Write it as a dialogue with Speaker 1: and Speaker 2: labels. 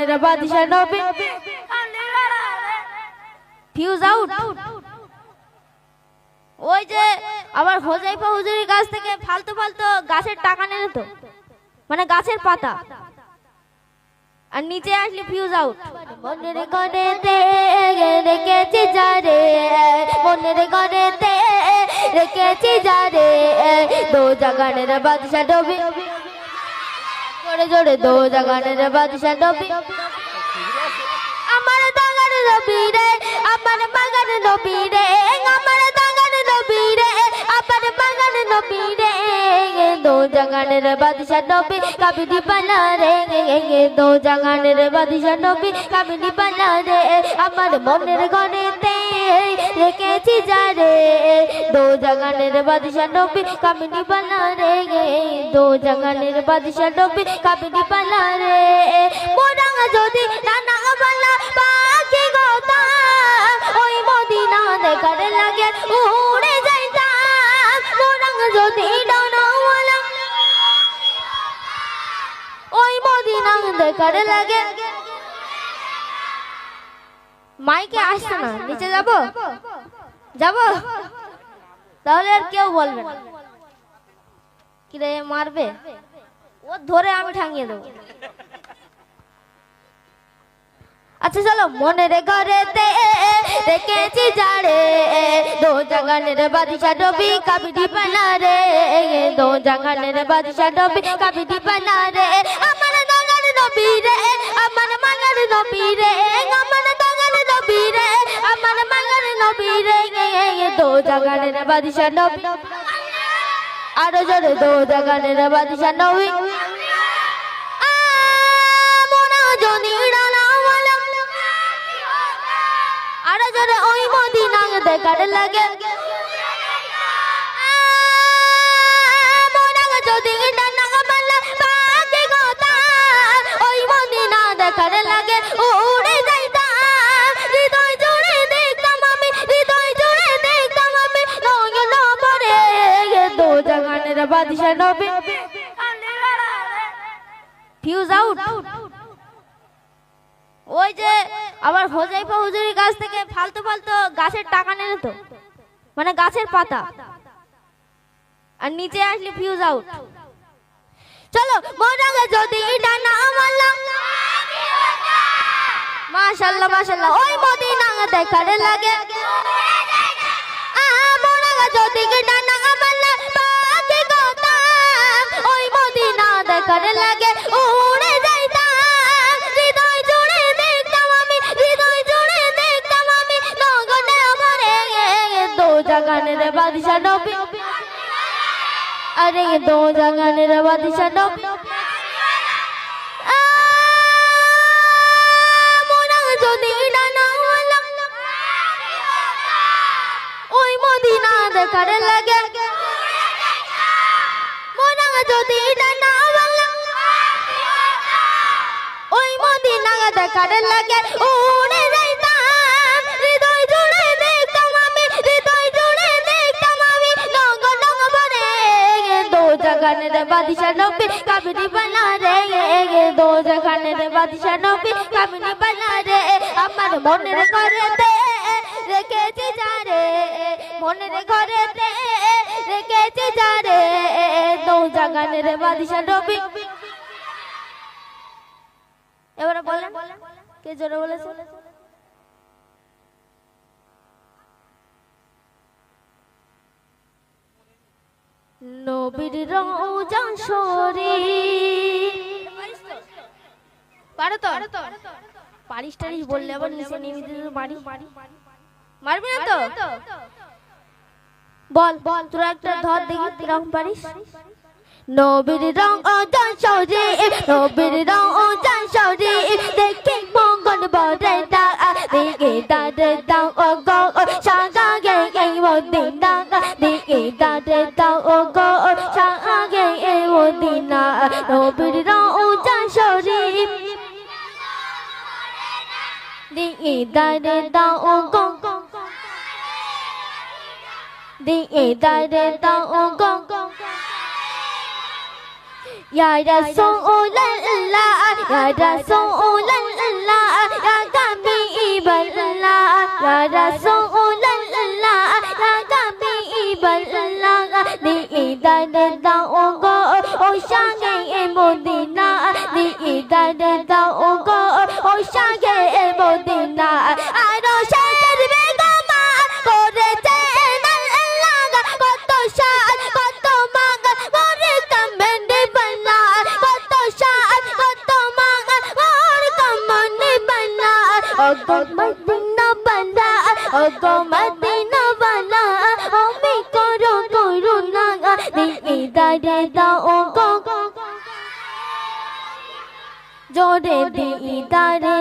Speaker 1: জাগানের বাদশা নবী fuse out. ওই যে আবার হোজাইফা হুজুরের কাছ থেকে ফালতু ফালতু গাছের টাকা নেন তো, মানে গাছের পাতা, আর নিচে আসলে ফিউজ আউট। মনের ঘরেতে রেখেছি যারে, মনের ঘরেতে রেখেছি যারে, দো জাগানের বাদশা নবী, জোরে জোরে দো জাগানের বাদশা নবী। আমার দাগার নবী রে, আমার বাগান নবী রে, আমার দাগার নবী রে, আমার বাগান নবী রে, দো জাগানের বাদশা নবী কাবিনী পালা রে, দো জাগানের বাদশা নবী কাবিনী পালা রে। আমার মনের ঘরেতে রেখেছি যারে, দো জাগানের বাদশা নবী কাবিনী পালা রে, দো জাগানের বাদশা নবী কাবিনী পালা রে। মোরাঙ্গা যদি নানা বলা পাখি গোতা, ওই মদিনা দেখার লাগে উড়ে যাইতাম। মোরাঙ্গা যদি ডানা বলা ওই মদিনা দেখার লাগে। মাইকে আসছে না, নিচে যাবো যাবো, তাহলে আর কেউ বলবে না। কিরে মারবে, ও ধরে আমি ঠাঙিয়ে দেবো। আচ্ছা চলো। মনের ঘরেতে রেখেছি যারে, দো জাগানের বাদশা নবী কাবিনী পালা রে, দো জাগানের বাদশা নবী কাবিনী পালা রে। আমার দাগার নবী রে, আমার মাগার নবী রে, আমার দাগার নবী রে, আমার মাগার নবী রে, দো জাগানের বাদশা নবী। আরো জোরে দো জাগানের বাদশা নবী। আরো জোরে ওই মদিনা দেখার লাগে। যদি ডানা বলা পাখি গোতা, ওই মদিনা দেখার লাগে উড়ে যাইতাম। হৃদয় জুড়ে দেখতাম আমি, হৃদয় জুড়ে দেখতাম আমি, নয়ন ভরে দো জাগানের বাদশা নবী। Fuse out. ওই যে আবার হোজাইফা হুজুরের কাছ থেকে ফালতু ফালতু গাছের টাকা নেন তো, মানে গাছের পাতা, আর নিচে আসলে ফিউজ আউট। চলো। মোরাঙ্গা যদি ডানা বলা মাশাআল্লাহ মাশাআল্লাহ ওই মদিনা দেখার লাগে। মোরাঙ্গা যদি ডানা বলা পাখি গোতা, ওই মদিনা দেখার লাগে উড়ে যাইতাম। হৃদয় জুড়ে দেখতাম আমি, হৃদয় জুড়ে দেখতাম আমি, নগনে ভরে দো জাগানের বাদশা নবী। अरे दो जगाনের বাদশা নবী। মোরাঙ্গা যদি ডানা বলা ওই মদিনা দেখার লাগে। মোরাঙ্গা যদি ডানা বলা ওই মদিনা দেখার লাগে উড়ে যাইতাম। হৃদয় জুড়ে দেখতাম আমি, হৃদয় জুড়ে দেখতাম আমি, নগন ভরে দো জাগানের বাদশা নবী কাবিনী পালা রে, দো জাগানের বাদশা নবী কাবিনী পালা রে। আমার মনের ঘরেতে রেখেছি যারে, মনের ঘরেতে রেখেছি যারে, দো জাগানের বাদশা নবী। এবারে বলেন কে জোরে বলেছে? নবীর রওজা শরীফ। পারো তো? পারিস টারিস বললে আবার নিচে নেমে দিতে পারি, মারবি না তো? বল বল তোরা একটা ধর দেখি কিরকম পারিস। নবীর রওজা শরীফ, নবীর রওজা শরীফ, দেখে মঙ্গল বরে দা, দেখে দাদে দাও ও গো সাগে এই মদিনা, দেখে দাদে দাও ও গো সাগে এই মদিনা। নবীর রওজা শরীফ, দেখে দাদে দাও ও গো, দেখে দাদে দাও ও গো। Ya Rasulullah, Ya Rasulullah, Ya Rasulullah Ya Habiballah Ni idare dao go o shage Modina Ni idare dao go o shage Modina Aro sher begama koreche Allah কত শান কত মাগা মোরে কমনে বনা কত শান কত মাগা মোর কমনে বনা ও গো মদিনা বনা ও গো মদিনা বনা ও মি করো করুণা দিদারে দাও গো জোরে দিদারে